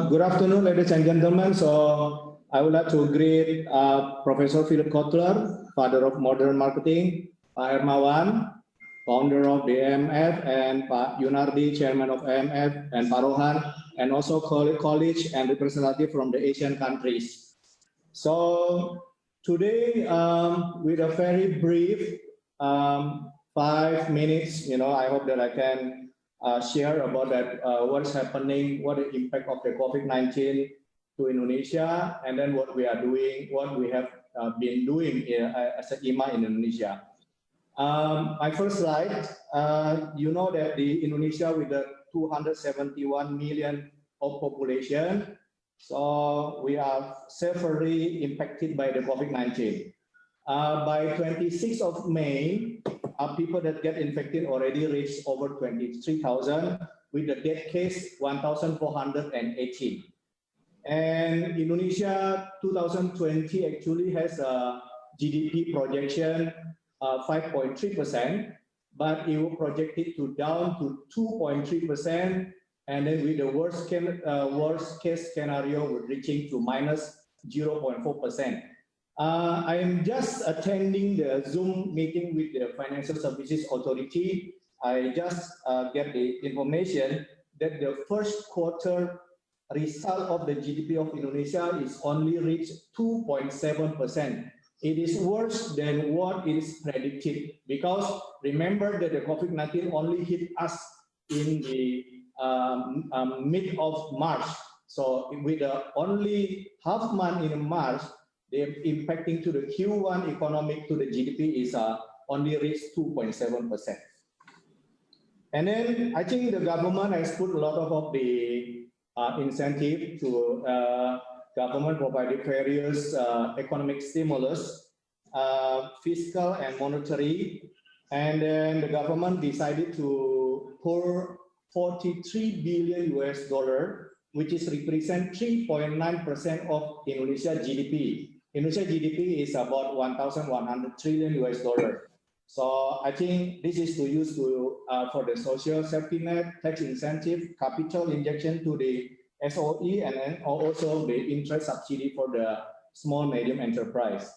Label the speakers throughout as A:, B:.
A: Good afternoon, ladies and gentlemen. So I would like to greet Professor Philip Kotler, father of modern marketing, Pak Hermawan, founder of the IMF, and Pak Yunardi, chairman of IMF, and Pak Rohan, and also colleagues and representative from the Asian countries. So today, with a very brief 5 minutes, I hope that I can share about that what's happening, what the impact of the COVID-19 to Indonesia, and then what we are doing, what we have been doing as an IMA in Indonesia. My first slide, you know that the Indonesia with the 271 million of population, so we are severely impacted by the COVID-19. By 26th of May, people that get infected already reached over 23,000, with the death case 1,418. And Indonesia 2020 actually has a GDP projection 5.3%, but it will project it to down to 2.3%, and then with the worst case scenario, we're reaching to minus 0.4%. I am just attending the Zoom meeting with the Financial Services Authority. I just get the information that the first quarter result of the GDP of Indonesia is only reached 2.7%. It is worse than what is predicted, because remember that the COVID-19 only hit us in the mid of March. So with only half month in March, the impacting to the Q1 economic to the GDP is only reached 2.7%. And then I think the government has put a lot of the incentive to government provided various economic stimulus, fiscal and monetary, and then the government decided to pour 43 billion US dollar, which is represent 3.9% of Indonesia GDP. Indonesia GDP is about 1,100 trillion US dollar. So I think this is to use for the social safety net, tax incentive, capital injection to the SOE, and then also the interest subsidy for the small medium enterprise.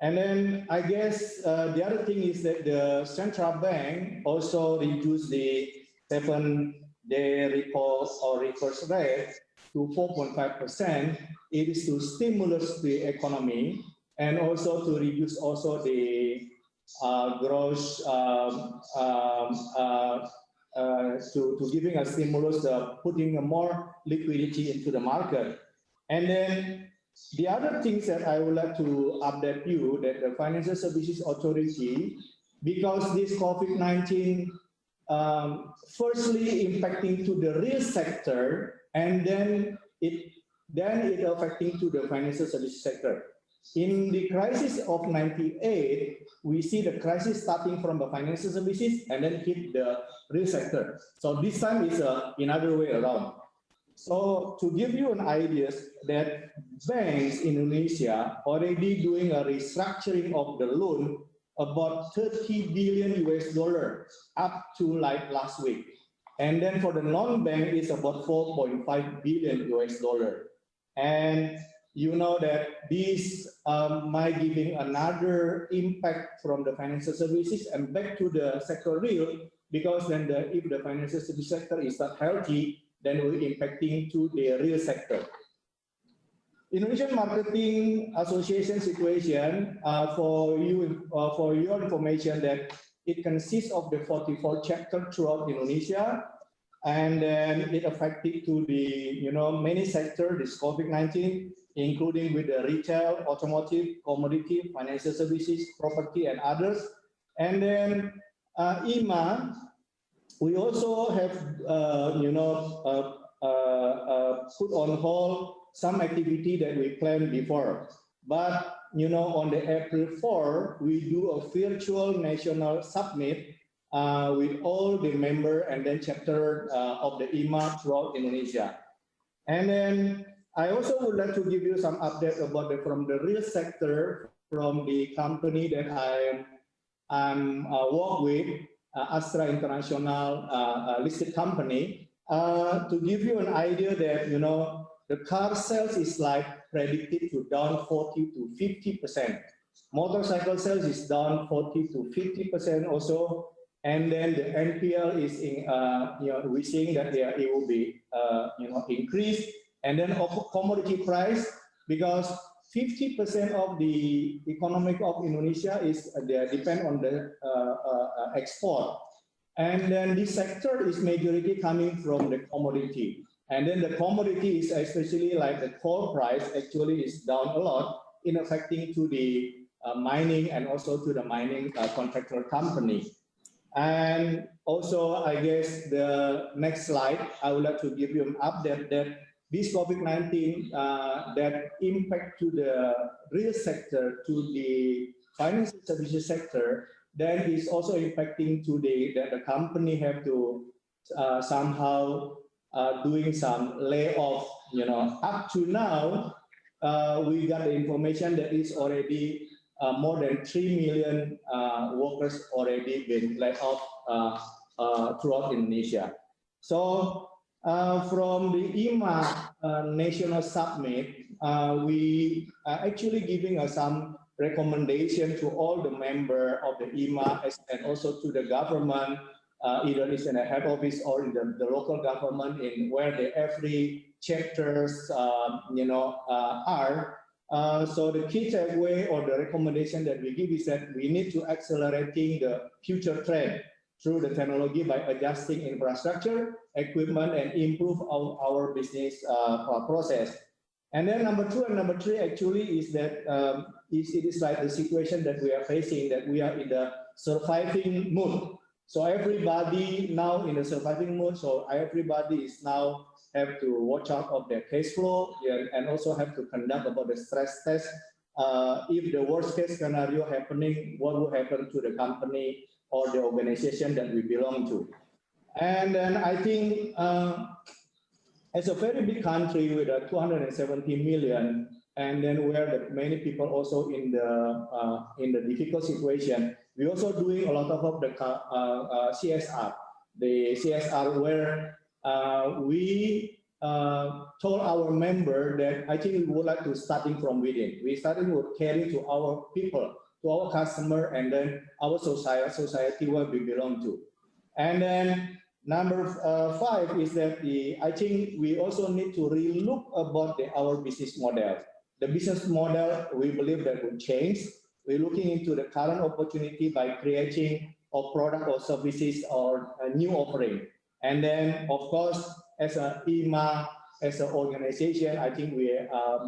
A: And then I guess the other thing is that the central bank also reduced the 7-day repo or reverse rate to 4.5%. It is to stimulate the economy and also to reduce also the gross to giving a stimulus, putting more liquidity into the market. And then the other things that I would like to update you that the Financial Services Authority, because this COVID-19 firstly impacting to the real sector, and then it affecting to the financial services sector. In the crisis of 98, we see the crisis starting from the financial services and then hit the real sector. So this time is another way around. So to give you an idea that banks in Indonesia already doing a restructuring of the loan about 30 billion US dollar up to like last week. And then for the non-bank is about 4.5 billion US dollar. And you know that this might giving another impact from the financial services and back to the sector real, because then if the financial service sector is not healthy, then we're impacting to the real sector. Indonesian Marketing Association situation, for your information, that it consists of the 44 chapters throughout Indonesia, and then it affected to the many sectors this COVID-19, including with the retail, automotive, commodity, financial services, property, and others. And then IMA, we also have put on hold some activity that we planned before. But on the April 4, we do a virtual national summit with all the member and then chapter of the IMA throughout Indonesia. And then I also would like to give you some update about from the real sector, from the company that I'm work with, Astra International listed company. To give you an idea that, the car sales is like predicted to down 40 to 50%. Motorcycle sales is down 40 to 50% also. And then the NPL is in, we're seeing that it will be, increased. And then commodity price, because 50% of the economic of Indonesia is they depend on the export. And then this sector is majority coming from the commodity. And then the commodity is especially like the coal price actually is down a lot in affecting to the mining and also to the mining contractor company. And also, I guess the next slide, I would like to give you an update that this COVID-19 that impact to the real sector, to the financial services sector, then is also impacting to that the company have to somehow doing some layoff. Up to now, we got the information that is already more than 3 million workers already been laid off throughout Indonesia. So from the IMA National Summit, we are actually giving some recommendation to all the members of the IMA and also to the government, either it's in a head office or in the local government, in where the every chapters are. So the key takeaway or the recommendation that we give is that we need to accelerating the future trend through the technology by adjusting infrastructure, equipment, and improve our business process. And then number 2 and number 3 actually is that it is like the situation that we are facing, that we are in the surviving mood. So everybody now in the surviving mode. So everybody is now have to watch out of their cash flow and also have to conduct about the stress test. If the worst case scenario happening, what will happen to the company or the organization that we belong to? And then I think as a very big country with 270 million, and then where many people also in the difficult situation, we also doing a lot of the CSR. The CSR where we told our member that I think we would like to starting from within. We started with caring to our people, to our customer, and then our society where we belong to. And then number 5 is that I think we also need to relook about our business model. The business model, we believe that will change. We're looking into the current opportunity by creating a product or services or a new offering. And then, of course, as an IMA, as an organization, I think we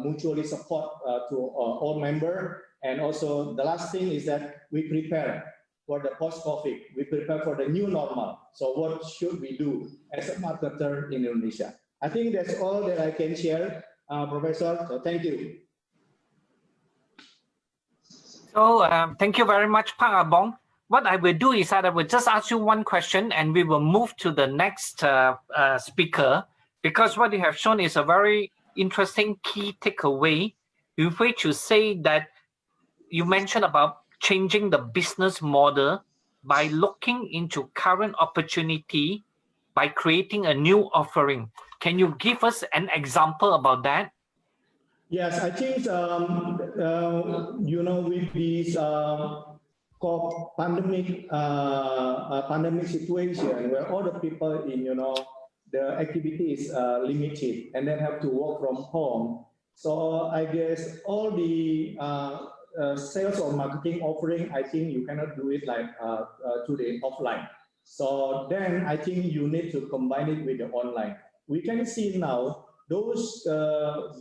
A: mutually support to all members. And also, the last thing is that we prepare for the post-COVID. We prepare for the new normal. So what should we do as a marketer in Indonesia? I think that's all that I can share, Professor. So thank you.
B: So thank you very much, Pak Abong. What I will do is that I will just ask you one question and we will move to the next speaker, because what you have shown is a very interesting key takeaway, in which you say that you mentioned about changing the business model by looking into current opportunity by creating a new offering. Can you give us an example about that?
A: Yes, I think, with this pandemic situation where all the people in, the activity is limited and then have to work from home. So I guess all the sales or marketing offering, I think you cannot do it like today offline. So then I think you need to combine it with the online. We can see now those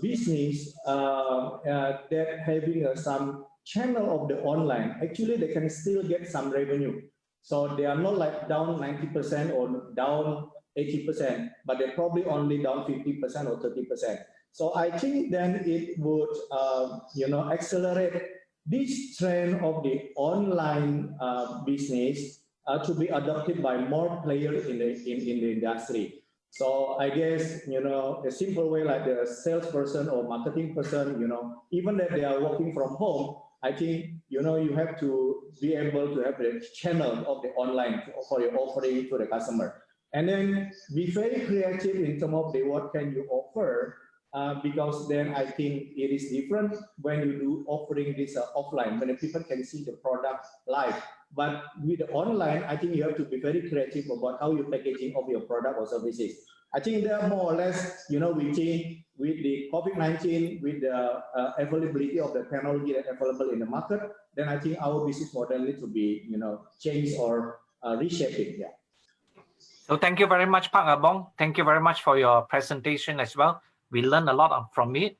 A: business that having some channel of the online, actually they can still get some revenue. So they are not like down 90% or down 80%, but they're probably only down 50% or 30%. So I think then it would, accelerate this trend of the online business to be adopted by more players in the industry. So I guess, a simple way like the salesperson or marketing person, even if they are working from home, I think, you have to be able to have the channel of the online for your offering to the customer. And then be very creative in terms of what can you offer, because then I think it is different when you do offering this offline, when people can see the product live. But with the online, I think you have to be very creative about how you're packaging of your product or services. I think they are more or less, with the COVID-19, with the availability of the technology that available in the market, then I think our business model needs to be, changed or reshaping. Yeah.
B: So thank you very much, Pak Bong. Thank you very much for your presentation as well. We learned a lot from it.